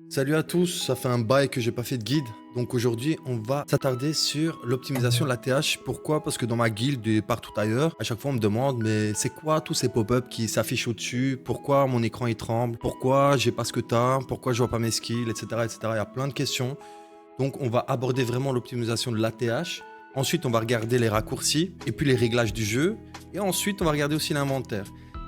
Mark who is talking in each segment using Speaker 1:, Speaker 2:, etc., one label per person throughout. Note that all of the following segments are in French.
Speaker 1: Salut à tous, ça fait un bail que j'ai pas fait de guide. Donc aujourd'hui, on va s'attarder sur l'optimisation de la TH. Pourquoi? Parce que dans ma guilde et partout ailleurs, à chaque fois on me demande mais c'est quoi tous ces pop-up qui s'affichent au-dessus? Pourquoi mon écran il tremble? Pourquoi j'ai pas ce que t'as? Pourquoi je vois pas mes skills? Etc. etc. Il y a plein de questions. Donc on va aborder vraiment l'optimisation de l'ATH. Ensuite, on va regarder les raccourcis et puis les réglages du jeu. Et ensuite, on va regarder aussi l'inventaire.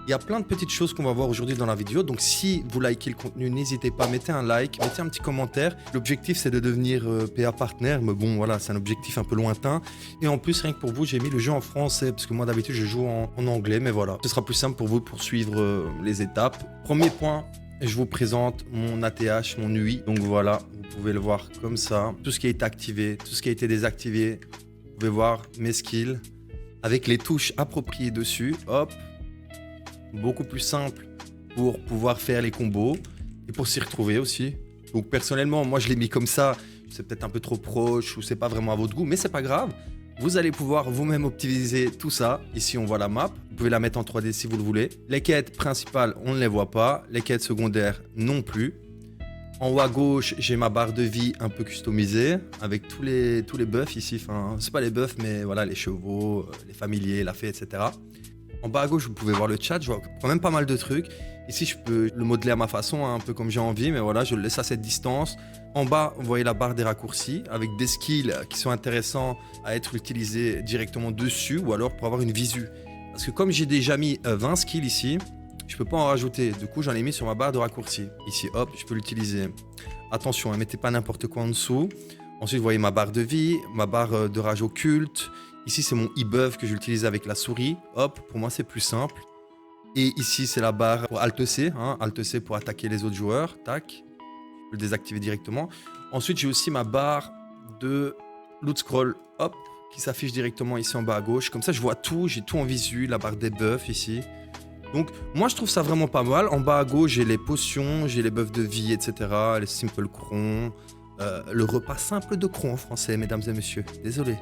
Speaker 1: Il y a plein de petites choses qu'on va voir aujourd'hui dans la vidéo. Donc si vous likez le contenu, n'hésitez pas, mettez un like, mettez un petit commentaire. L'objectif, c'est de devenir PA partner. Mais bon, voilà, c'est un objectif un peu lointain. Et en plus, rien que pour vous, j'ai mis le jeu en français. Parce que moi, d'habitude, je joue en anglais. Mais voilà, ce sera plus simple pour vous pour suivre les étapes. Premier point, je vous présente mon ATH, mon UI. Donc voilà, vous pouvez le voir comme ça. Tout ce qui a été activé, tout ce qui a été désactivé. Vous pouvez voir mes skills avec les touches appropriées dessus. Hop, beaucoup plus simple pour pouvoir faire les combos et pour s'y retrouver aussi. Donc personnellement, moi je l'ai mis comme ça. C'est peut-être un peu trop proche ou c'est pas vraiment à votre goût, mais c'est pas grave. Vous allez pouvoir vous-même optimiser tout ça. Ici, on voit la map. Vous pouvez la mettre en 3D si vous le voulez. Les quêtes principales, on ne les voit pas. Les quêtes secondaires, non plus. En haut à gauche, j'ai ma barre de vie un peu customisée avec tous les buffs ici. Enfin, c'est pas les buffs, mais voilà, les chevaux, les familiers, la fée, etc. En bas à gauche, vous pouvez voir le chat. Je vois quand même pas mal de trucs. Ici, je peux le modeler à ma façon, hein, un peu comme j'ai envie, mais voilà, je le laisse à cette distance. En bas, vous voyez la barre des raccourcis avec des skills qui sont intéressants à être utilisés directement dessus ou alors pour avoir une visu. Parce que comme j'ai déjà mis 20 skills ici, je peux pas en rajouter. Du coup, j'en ai mis sur ma barre de raccourcis. Ici, hop, je peux l'utiliser. Attention, ne mettez pas n'importe quoi en dessous. Ensuite, vous voyez ma barre de vie, ma barre de rage occulte. Ici, c'est mon e-buff que j'utilise avec la souris. Hop, pour moi, c'est plus simple. Et ici, c'est la barre pour Alt-C. Hein, Alt-C pour attaquer les autres joueurs. Tac. Je peux le désactiver directement. Ensuite, j'ai aussi ma barre de loot scroll. Hop, qui s'affiche directement ici en bas à gauche. Comme ça, je vois tout. J'ai tout en visu. La barre des buffs ici. Donc, moi, je trouve ça vraiment pas mal. En bas à gauche, j'ai les potions, j'ai les buffs de vie, etc. Les simple crons. Le repas simple de cron en français, mesdames et messieurs. Désolé.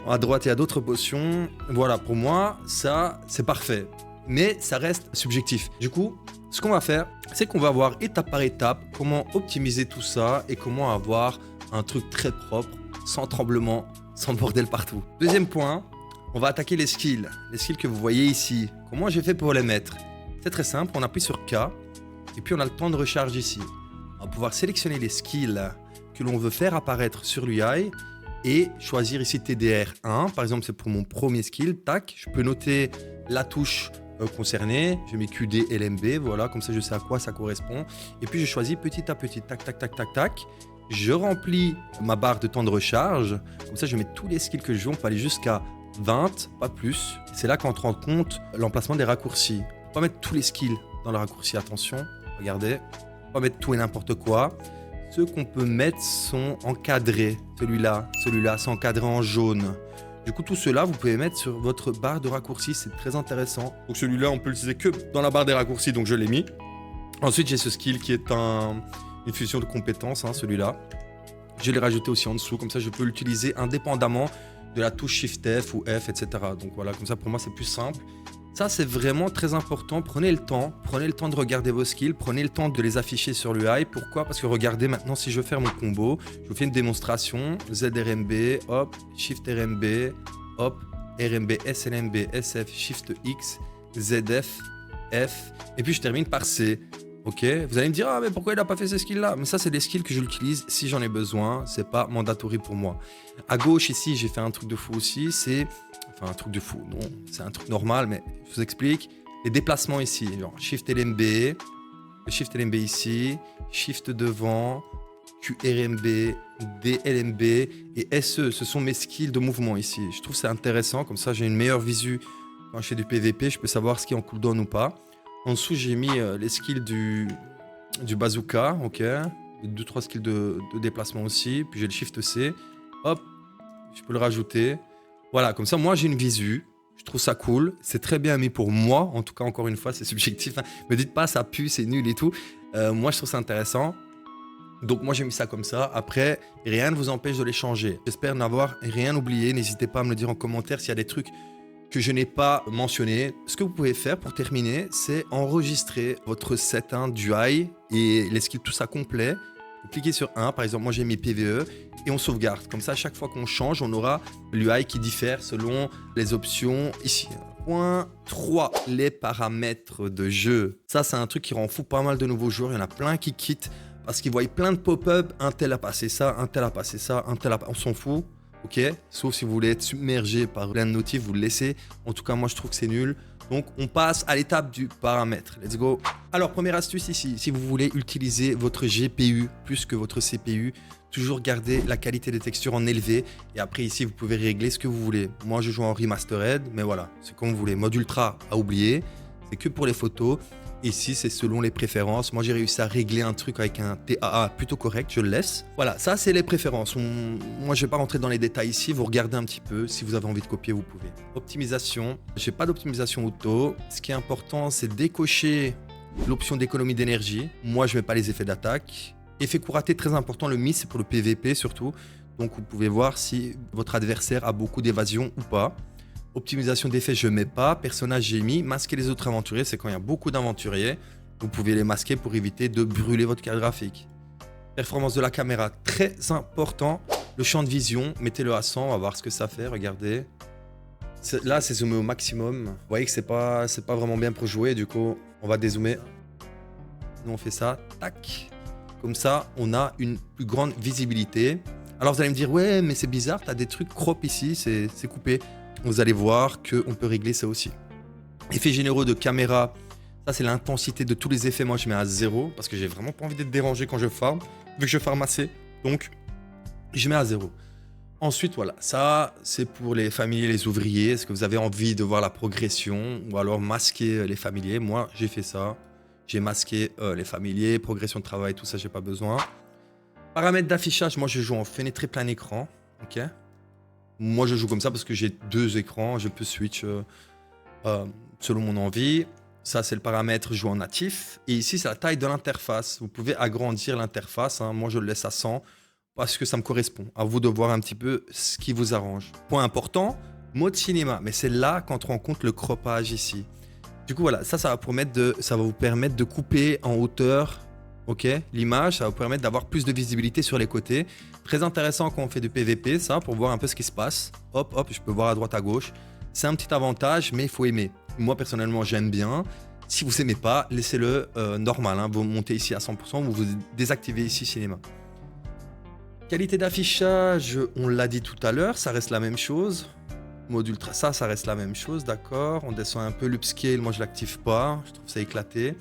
Speaker 1: À droite, il y a d'autres potions. Voilà, pour moi, ça, c'est parfait. Mais ça reste subjectif. Du coup, ce qu'on va faire, c'est qu'on va voir étape par étape comment optimiser tout ça et comment avoir un truc très propre, sans tremblement, sans bordel partout. Deuxième point, on va attaquer les skills. Les skills que vous voyez ici. Comment j'ai fait pour les mettre? C'est très simple, on appuie sur K et puis on a le temps de recharge ici. On va pouvoir sélectionner les skills que l'on veut faire apparaître sur l'UI et choisir ici TDR1. Par exemple, c'est pour mon premier skill. Tac, je peux noter la touche concernée. J'ai mis QD, LMB, voilà, comme ça je sais à quoi ça correspond. Et puis je choisis petit à petit, tac, tac, tac, tac, tac. Je remplis ma barre de temps de recharge. Comme ça, je mets tous les skills que je joue. On peut aller jusqu'à 20, pas plus. C'est là qu'on rend compte l'emplacement des raccourcis. On peut pas mettre tous les skills dans le raccourci, attention. Regardez, on peut pas mettre tout et n'importe quoi. Ceux qu'on peut mettre sont encadrés. Celui-là, c'est encadré en jaune. Du coup, tout cela, vous pouvez mettre sur votre barre de raccourcis. C'est très intéressant. Donc celui-là, on peut l'utiliser que dans la barre des raccourcis, donc je l'ai mis. Ensuite, j'ai ce skill qui est une fusion de compétences, hein, celui-là. Je l'ai rajouté aussi en dessous. Comme ça, je peux l'utiliser indépendamment de la touche Shift F ou F, etc. Donc voilà, comme ça, pour moi, c'est plus simple. Ça, c'est vraiment très important. Prenez le temps de regarder vos skills, prenez le temps de les afficher sur l'UI. Pourquoi? Parce que regardez maintenant, si je veux faire mon combo, je vous fais une démonstration. ZRMB, hop, Shift RMB, hop, RMB, SLMB, SF, Shift X, ZF, F, et puis je termine par C. Ok, vous allez me dire, ah mais pourquoi il n'a pas fait ces skills-là? Mais ça, c'est des skills que j'utilise si j'en ai besoin, c'est pas mandatory pour moi. À gauche, ici, j'ai fait un truc de fou aussi, c'est... Enfin, un truc de fou, non, c'est un truc normal, mais je vous explique. Les déplacements ici, genre Shift LMB, Shift LMB ici, Shift devant, QRMB, DLMB et SE, ce sont mes skills de mouvement ici. Je trouve c'est intéressant, comme ça j'ai une meilleure visu quand je fais du PVP, je peux savoir ce qui est en cooldown ou pas. En dessous, j'ai mis les skills du bazooka, ok. 2-3 skills de déplacement aussi. Puis j'ai le Shift C. Hop, je peux le rajouter. Voilà, comme ça, moi, j'ai une visu. Je trouve ça cool. C'est très bien mis pour moi. En tout cas, encore une fois, c'est subjectif. Hein. Me dites pas, ça pue, c'est nul et tout. Moi, je trouve ça intéressant. Donc, moi, j'ai mis ça comme ça. Après, rien ne vous empêche de les changer. J'espère n'avoir rien oublié. N'hésitez pas à me le dire en commentaire s'il y a des trucs que je n'ai pas mentionné. Ce que vous pouvez faire pour terminer, c'est enregistrer votre set du UI et les skills, tout ça complet. Vous cliquez sur 1, par exemple, moi j'ai mis PVE et on sauvegarde. Comme ça, à chaque fois qu'on change, on aura l'UI qui diffère selon les options ici. Point 3, les paramètres de jeu. Ça, c'est un truc qui rend fou pas mal de nouveaux joueurs. Il y en a plein qui quittent parce qu'ils voient plein de pop-up. Un tel a passé ça, un tel a passé ça, un tel a... On s'en fout, ok? Sauf si vous voulez être submergé par plein de notifs, vous le laissez. En tout cas, moi, je trouve que c'est nul. Donc, on passe à l'étape du paramètre. Let's go. Alors, première astuce ici, si vous voulez utiliser votre GPU plus que votre CPU, toujours garder la qualité des textures en élevé. Et après, ici, vous pouvez régler ce que vous voulez. Moi, je joue en remastered, mais voilà, c'est comme vous voulez. Mode ultra à oublier, c'est que pour les photos. Ici, c'est selon les préférences. Moi, j'ai réussi à régler un truc avec un TAA plutôt correct. Je le laisse. Voilà, ça, c'est les préférences. Moi, je ne vais pas rentrer dans les détails ici. Vous regardez un petit peu. Si vous avez envie de copier, vous pouvez. Optimisation. Je n'ai pas d'optimisation auto. Ce qui est important, c'est décocher l'option d'économie d'énergie. Moi, je ne mets pas les effets d'attaque. Effet couraté, très important. Le miss, c'est pour le PVP surtout. Donc, vous pouvez voir si votre adversaire a beaucoup d'évasion ou pas. Optimisation d'effets, je ne mets pas. Personnage, j'ai mis. Masquer les autres aventuriers, c'est quand il y a beaucoup d'aventuriers. Vous pouvez les masquer pour éviter de brûler votre carte graphique. Performance de la caméra, très important. Le champ de vision, mettez-le à 100, on va voir ce que ça fait, regardez. Là, c'est zoomé au maximum. Vous voyez que c'est pas vraiment bien pour jouer, du coup, on va dézoomer. Nous, on fait ça, tac. Comme ça, on a une plus grande visibilité. Alors, vous allez me dire, ouais, mais c'est bizarre, tu as des trucs crop ici, c'est coupé. Vous allez voir qu'on peut régler ça aussi. Effets généraux de caméra, ça c'est l'intensité de tous les effets. Moi je mets à 0 parce que j'ai vraiment pas envie d'être dérangé quand je farm, vu que je farm assez. Donc je mets à 0. Ensuite voilà, ça c'est pour les familiers, les ouvriers. Est-ce que vous avez envie de voir la progression ou alors masquer les familiers? Moi j'ai fait ça. J'ai masqué les familiers, progression de travail, tout ça j'ai pas besoin. Paramètres d'affichage, moi je joue en fenêtré plein écran. Ok. Moi, je joue comme ça parce que j'ai 2 écrans. Je peux switch selon mon envie. Ça, c'est le paramètre jouer en natif. Et ici, c'est la taille de l'interface. Vous pouvez agrandir l'interface. Hein. Moi, je le laisse à 100 parce que ça me correspond. À vous de voir un petit peu ce qui vous arrange. Point important, mode cinéma. Mais c'est là qu'entre en compte le croppage ici. Du coup, voilà. Ça va vous permettre de couper en hauteur. Ok, l'image, ça va vous permettre d'avoir plus de visibilité sur les côtés. Très intéressant quand on fait du PVP, ça, pour voir un peu ce qui se passe. Hop, hop, je peux voir à droite, à gauche. C'est un petit avantage, mais il faut aimer. Moi, personnellement, j'aime bien. Si vous aimez pas, laissez-le normal. Hein. Vous montez ici à 100%, vous désactivez ici cinéma. Qualité d'affichage, on l'a dit tout à l'heure, ça reste la même chose. Mode ultra, ça reste la même chose, d'accord. On descend un peu l'upscale, moi je l'active pas, je trouve ça éclaté.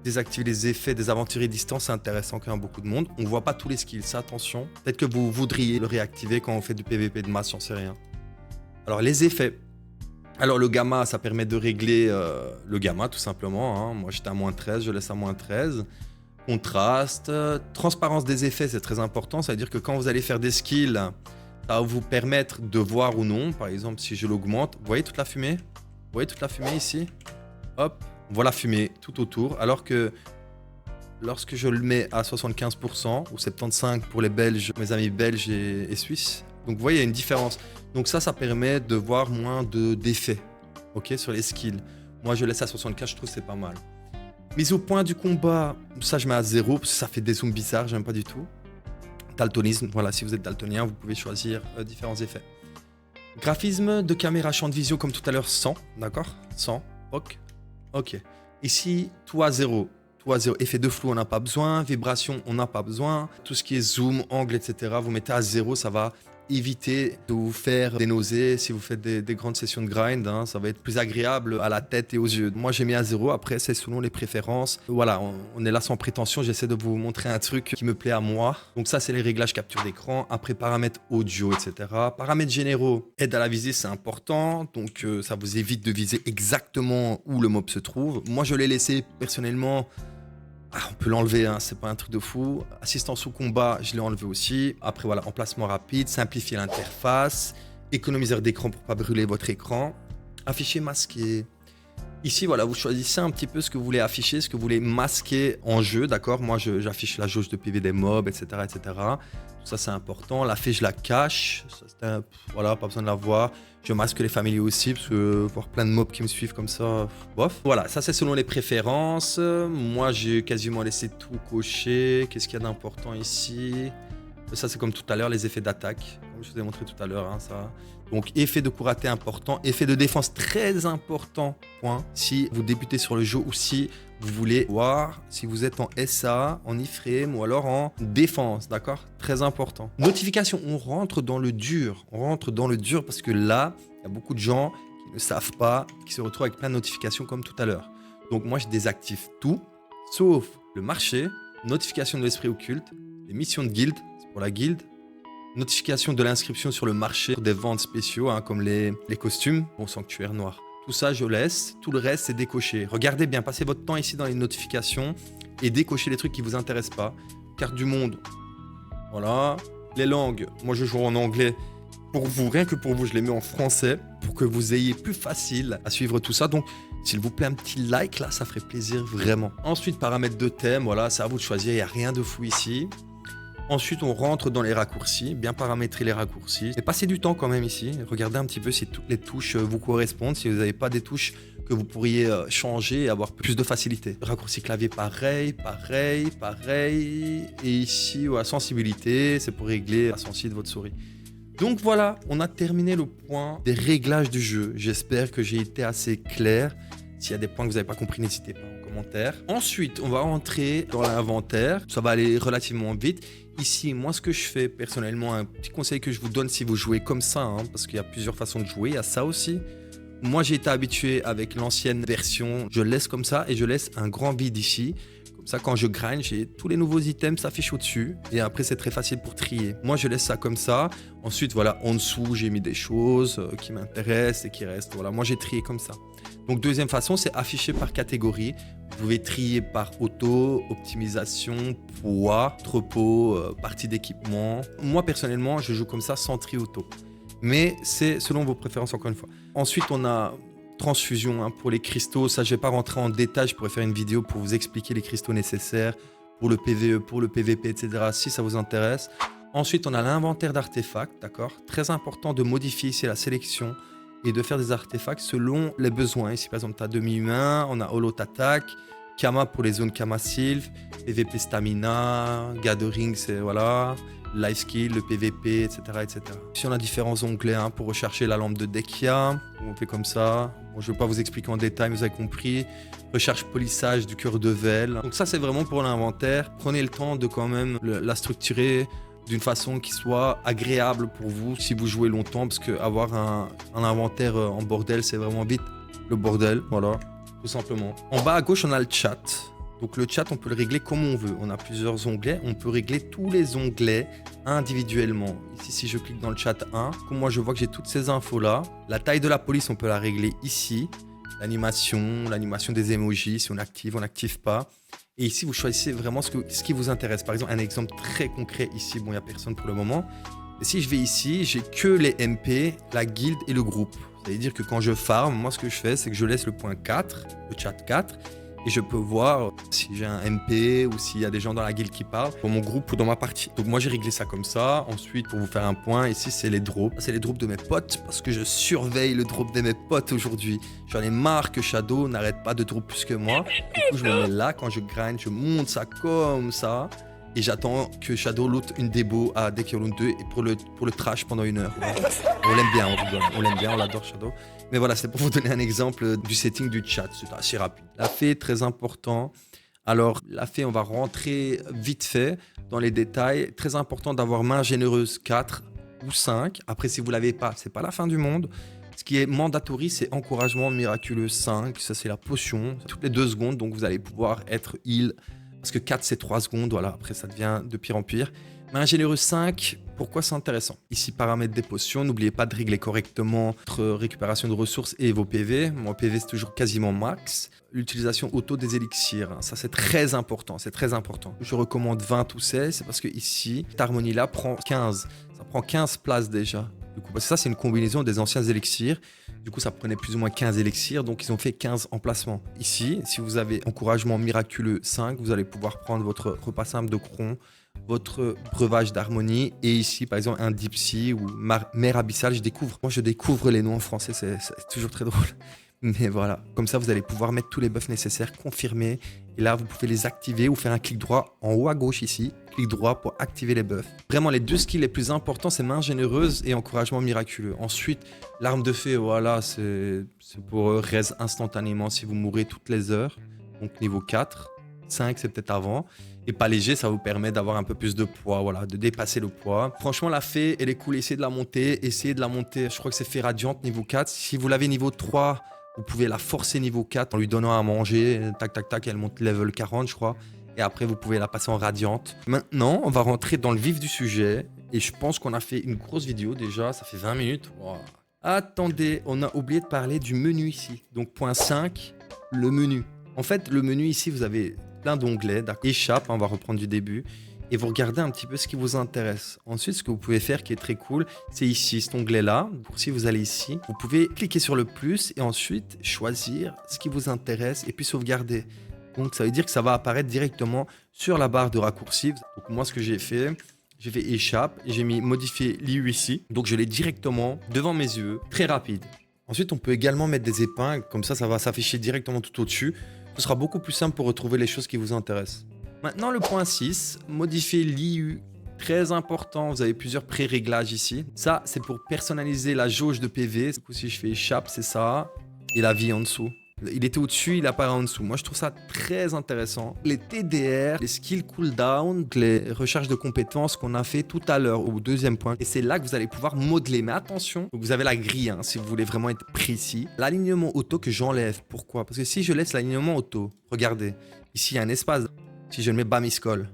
Speaker 1: Désactiver les effets des aventuriers distants, c'est intéressant quand il y a beaucoup de monde. On ne voit pas tous les skills, ça attention. Peut-être que vous voudriez le réactiver quand on fait du PVP de masse, j'en sais rien. Alors les effets. Alors le gamma, ça permet de régler le gamma tout simplement. Hein. Moi j'étais à -13, je laisse à -13. Contraste, transparence des effets, c'est très important. Ça veut dire que quand vous allez faire des skills, ça va vous permettre de voir ou non. Par exemple, si je l'augmente, vous voyez toute la fumée? Vous voyez toute la fumée ici? Hop. On voit la fumée tout autour, alors que lorsque je le mets à 75% ou 75% pour les Belges, mes amis belges et suisses, donc vous voyez, il y a une différence. Donc ça permet de voir moins d'effets sur les skills. Moi, je laisse à 75, je trouve que c'est pas mal. Mise au point du combat, ça je mets à 0, parce que ça fait des zooms bizarres, j'aime pas du tout. Daltonisme, voilà, si vous êtes daltonien, vous pouvez choisir différents effets. Graphisme de caméra, champ de vision, comme tout à l'heure, 100, d'accord? 100, ok. Ici, tout à 0. Tout à 0. Effet de flou, on n'a pas besoin. Vibration, on n'a pas besoin. Tout ce qui est zoom, angle, etc., vous mettez à 0, ça va éviter de vous faire des nausées. Si vous faites des grandes sessions de grind, hein, ça va être plus agréable à la tête et aux yeux. Moi, j'ai mis à 0. Après, c'est selon les préférences. Voilà, on est là sans prétention. J'essaie de vous montrer un truc qui me plaît à moi. Donc ça, c'est les réglages capture d'écran. Après, paramètres audio, etc. Paramètres généraux, aide à la visée, c'est important. Donc, ça vous évite de viser exactement où le mob se trouve. Moi, je l'ai laissé personnellement... on peut l'enlever, hein, c'est pas un truc de fou. Assistance au combat, je l'ai enlevé aussi. Après, voilà, emplacement rapide, simplifier l'interface, économiseur d'écran pour pas brûler votre écran. Afficher masqué. Ici, voilà, vous choisissez un petit peu ce que vous voulez afficher, ce que vous voulez masquer en jeu, d'accord? Moi, j'affiche la jauge de PV des mobs, etc., etc. Tout ça, c'est important. La fée, je la cache. Voilà, pas besoin de la voir. Je masque les familiers aussi, parce que voir plein de mobs qui me suivent comme ça, bof. Voilà, ça c'est selon les préférences. Moi, j'ai quasiment laissé tout cocher. Qu'est-ce qu'il y a d'important ici? Ça, c'est comme tout à l'heure, les effets d'attaque. Comme je vous ai montré tout à l'heure, hein, ça. Donc, effet de couraté important, effet de défense très important, point. Si vous débutez sur le jeu ou si vous voulez voir si vous êtes en SA, en iframe ou alors en défense, d'accord? Très important. Notification, on rentre dans le dur. On rentre dans le dur parce que là, il y a beaucoup de gens qui ne savent pas, qui se retrouvent avec plein de notifications comme tout à l'heure. Donc, moi, je désactive tout, sauf le marché, notification de l'esprit occulte, les missions de guilde, c'est pour la guilde, notification de l'inscription sur le marché pour des ventes spéciaux, hein, comme les costumes, bon, sanctuaire noir. Tout ça, je laisse. Tout le reste, c'est décoché. Regardez bien, passez votre temps ici dans les notifications et décochez les trucs qui ne vous intéressent pas. Carte du monde, voilà. Les langues, moi je joue en anglais. Pour vous, rien que pour vous, je les mets en français pour que vous ayez plus facile à suivre tout ça. Donc, s'il vous plaît, un petit like là, ça ferait plaisir vraiment. Ensuite, paramètres de thème, voilà, c'est à vous de choisir, il n'y a rien de fou ici. Ensuite, on rentre dans les raccourcis, bien paramétrer les raccourcis. Et passez du temps quand même ici. Regardez un petit peu si toutes les touches vous correspondent, si vous n'avez pas des touches que vous pourriez changer et avoir plus de facilité. Raccourci clavier, pareil, pareil, pareil. Et ici, la sensibilité, c'est pour régler la sensibilité de votre souris. Donc voilà, on a terminé le point des réglages du jeu. J'espère que j'ai été assez clair. S'il y a des points que vous n'avez pas compris, n'hésitez pas en commentaire. Ensuite, on va rentrer dans l'inventaire. Ça va aller relativement vite. Ici, moi, ce que je fais personnellement, un petit conseil que je vous donne si vous jouez comme ça, hein, parce qu'il y a plusieurs façons de jouer, il y a ça aussi. Moi, j'ai été habitué avec l'ancienne version. Je laisse comme ça et je laisse un grand vide ici. Comme ça, quand je grind, j'ai tous les nouveaux items s'affichent au-dessus. Et après, c'est très facile pour trier. Moi, je laisse ça comme ça. Ensuite, voilà, en dessous, j'ai mis des choses qui m'intéressent et qui restent. Voilà, moi, j'ai trié comme ça. Donc, deuxième façon, c'est afficher par catégorie. Vous pouvez trier par auto, optimisation, poids, entrepôt, partie d'équipement. Moi, personnellement, je joue comme ça sans tri auto. Mais c'est selon vos préférences, encore une fois. Ensuite, on a transfusion hein, pour les cristaux. Ça, je ne vais pas rentrer en détail. Je pourrais faire une vidéo pour vous expliquer les cristaux nécessaires pour le PvE, pour le PvP, etc. si ça vous intéresse. Ensuite, on a l'inventaire d'artefacts, d'accord? Très important de modifier ici la sélection et de faire des artefacts selon les besoins. Ici, par exemple, tu as demi-humain, on a Hollow Attack, Kama pour les zones Kama Sylph, PvP Stamina, Gathering, c'est voilà, Life Skill, le PvP, etc., etc. Ici, on a différents onglets hein, pour rechercher la lampe de Dekia. On fait comme ça. Bon, je ne vais pas vous expliquer en détail, mais vous avez compris. Recherche polissage du cœur de Vel. Donc ça, c'est vraiment pour l'inventaire. Prenez le temps de quand même la structurer d'une façon qui soit agréable pour vous si vous jouez longtemps, parce qu'avoir un inventaire en bordel, c'est vraiment vite le bordel, voilà, tout simplement. En bas à gauche, on a le chat. Donc le chat, on peut le régler comme on veut. On a plusieurs onglets, on peut régler tous les onglets individuellement. Ici, si je clique dans le chat 1, comme moi je vois que j'ai toutes ces infos-là. La taille de la police, on peut la régler ici. L'animation des emojis, si on active, on n'active pas. Et ici, vous choisissez vraiment ce qui vous intéresse. Par exemple, un exemple très concret ici. Bon, il n'y a personne pour le moment. Et si je vais ici, j'ai que les MP, la guilde et le groupe. Ça veut dire que quand je farm, moi, ce que je fais, c'est que je laisse le point 4, le chat 4. Et je peux voir si j'ai un MP ou s'il y a des gens dans la guilde qui parlent pour mon groupe ou dans ma partie. Donc moi, j'ai réglé ça comme ça. Ensuite, pour vous faire un point, ici, c'est les drops. C'est les drops de mes potes parce que je surveille le drop de mes potes aujourd'hui. J'en ai marre que Shadow n'arrête pas de drop plus que moi. Du coup, je me mets là. Quand je grind, je monte ça comme ça. Et j'attends que Shadow loot une débo à Dekiolun 2 et pour le trash pendant 1 heure. On l'aime bien, on rigole. On l'aime bien, on l'adore Shadow. Mais voilà, c'est pour vous donner un exemple du setting du chat. C'est assez rapide. La fée, très important. Alors, la fée, on va rentrer vite fait dans les détails. Très important d'avoir main généreuse 4 ou 5. Après, si vous ne l'avez pas, c'est pas la fin du monde. Ce qui est mandatory, c'est encouragement miraculeux 5. Ça, c'est la potion. Toutes les 2 secondes, donc vous allez pouvoir être heal. Parce que 4, c'est 3 secondes. Voilà, après, ça devient de pire en pire. Mais un généreux 5, pourquoi c'est intéressant? Ici, paramètres des potions. N'oubliez pas de régler correctement votre récupération de ressources et vos PV. Mon PV, c'est toujours quasiment max. L'utilisation auto des élixirs. Ça, c'est très important. C'est très important. Je recommande 20 ou 16. C'est parce que ici, cette harmonie-là prend 15. Ça prend 15 places déjà. Du coup, parce que ça, c'est une combinaison des anciens élixirs. Du coup, ça prenait plus ou moins 15 élixirs, donc ils ont fait 15 emplacements. Ici, si vous avez encouragement miraculeux 5, vous allez pouvoir prendre votre repas simple de cron, votre breuvage d'harmonie, et ici, par exemple, un Dipsy ou mer abyssale, Moi, je découvre les noms en français, c'est toujours très drôle. Mais voilà, comme ça, vous allez pouvoir mettre tous les buffs nécessaires, confirmer. Et là, vous pouvez les activer ou faire un clic droit en haut à gauche ici. Clic droit pour activer les buffs. Vraiment, les deux skills les plus importants, c'est main généreuse et encouragement miraculeux. Ensuite, l'arme de fée, voilà, c'est pour raise instantanément si vous mourrez toutes les heures. Donc niveau 4. 5, c'est peut-être avant. Et pas léger, ça vous permet d'avoir un peu plus de poids, voilà, de dépasser le poids. Franchement, la fée, elle est cool. Essayez de la monter. Je crois que c'est fée radiante niveau 4. Si vous l'avez niveau 3... vous pouvez la forcer niveau 4 en lui donnant à manger. Tac, tac, tac, elle monte level 40, je crois. Et après, vous pouvez la passer en radiante. Maintenant, on va rentrer dans le vif du sujet. Et je pense qu'on a fait une grosse vidéo déjà. Ça fait 20 minutes. Wow. Attendez, on a oublié de parler du menu ici. Donc, point 5, le menu. En fait, le menu ici, vous avez plein d'onglets. Échappe, on va reprendre du début. Et vous regardez un petit peu ce qui vous intéresse. Ensuite, ce que vous pouvez faire qui est très cool, c'est ici, cet onglet-là. Pour si vous allez ici, vous pouvez cliquer sur le plus et ensuite choisir ce qui vous intéresse et puis sauvegarder. Donc, ça veut dire que ça va apparaître directement sur la barre de raccourci. Donc, moi, ce que j'ai fait échappe et j'ai mis modifier l'IU ici. Donc, je l'ai directement devant mes yeux, très rapide. Ensuite, on peut également mettre des épingles. Comme ça va s'afficher directement tout au-dessus. Ce sera beaucoup plus simple pour retrouver les choses qui vous intéressent. Maintenant, le point 6, modifier l'IU. Très important, vous avez plusieurs pré-réglages ici. Ça, c'est pour personnaliser la jauge de PV. Du coup, si je fais échappe, c'est ça. Et la vie en dessous. Il était au-dessus, il apparaît en dessous. Moi, je trouve ça très intéressant. Les TDR, les skill cooldown, les recharges de compétences qu'on a fait tout à l'heure au deuxième point. Et c'est là que vous allez pouvoir modeler. Mais attention, vous avez la grille si vous voulez vraiment être précis. L'alignement auto que j'enlève. Pourquoi? Parce que si je laisse l'alignement auto, regardez, ici, il y a un espace. Si je le mets Bamiscol,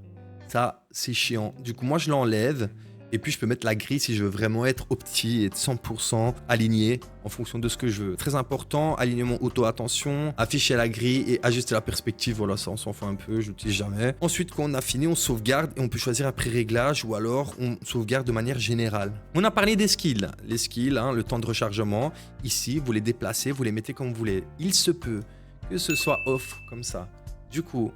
Speaker 1: ça, c'est chiant. Du coup, moi, je l'enlève. Et puis, je peux mettre la grille si je veux vraiment être opti et être 100% aligné en fonction de ce que je veux. Très important, alignement auto, attention, afficher la grille et ajuster la perspective. Voilà, ça, on s'en fout un peu, je l'utilise jamais. Ensuite, quand on a fini, on sauvegarde et on peut choisir un pré-réglage ou alors on sauvegarde de manière générale. On a parlé des skills. Les skills, le temps de rechargement. Ici, vous les déplacez, vous les mettez comme vous voulez. Il se peut que ce soit off comme ça. Du coup,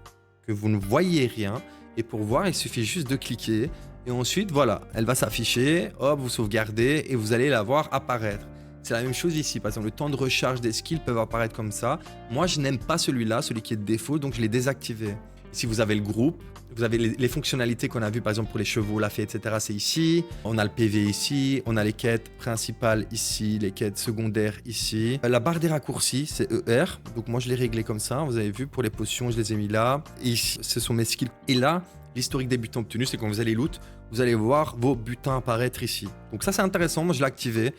Speaker 1: que vous ne voyez rien. Et pour voir, il suffit juste de cliquer. Et ensuite, voilà, elle va s'afficher. Hop, vous sauvegardez et vous allez la voir apparaître. C'est la même chose ici. Par exemple, le temps de recharge des skills peuvent apparaître comme ça. Moi, je n'aime pas celui-là, celui qui est de défaut, donc je l'ai désactivé. Si vous avez le groupe, vous avez les fonctionnalités qu'on a vues, par exemple, pour les chevaux, la fée, etc. C'est ici. On a le PV ici. On a les quêtes principales ici. Les quêtes secondaires ici. La barre des raccourcis, c'est ER. Donc moi, je l'ai réglé comme ça. Vous avez vu, pour les potions, je les ai mis là. Et ici, ce sont mes skills. Et là, l'historique des butins obtenus, c'est quand vous allez loot, vous allez voir vos butins apparaître ici. Donc ça, c'est intéressant. Moi, je l'ai activé.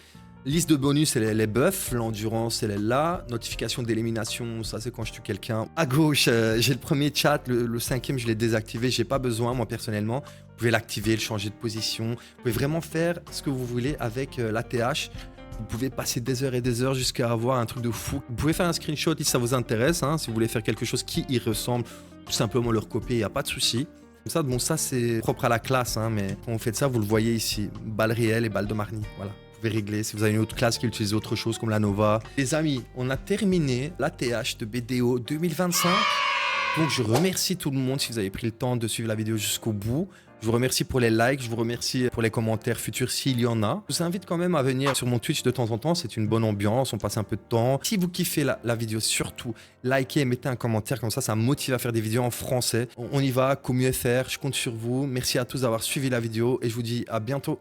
Speaker 1: Liste de bonus, c'est les buffs. L'endurance, elle est là. Notification d'élimination, ça, c'est quand je tue quelqu'un. À gauche, j'ai le premier chat. Le cinquième, je l'ai désactivé. J'ai pas besoin, moi, personnellement. Vous pouvez l'activer, le changer de position. Vous pouvez vraiment faire ce que vous voulez avec l'ATH. Vous pouvez passer des heures et des heures jusqu'à avoir un truc de fou. Vous pouvez faire un screenshot si ça vous intéresse. Si vous voulez faire quelque chose qui y ressemble, tout simplement le recopier, il n'y a pas de souci. Ça, bon, ça c'est propre à la classe, mais quand vous faites ça, vous le voyez ici. Balle réelle et balle de Marnie, voilà. Vous pouvez régler si vous avez une autre classe qui utilise autre chose comme la Nova. Les amis, on a terminé l'ATH de BDO 2025. Donc je remercie tout le monde si vous avez pris le temps de suivre la vidéo jusqu'au bout. Je vous remercie pour les likes, je vous remercie pour les commentaires futurs s'il y en a. Je vous invite quand même à venir sur mon Twitch de temps en temps, c'est une bonne ambiance, on passe un peu de temps. Si vous kiffez la vidéo, surtout, likez et mettez un commentaire, comme ça me motive à faire des vidéos en français. On y va, comme mieux faire, je compte sur vous. Merci à tous d'avoir suivi la vidéo et je vous dis à bientôt.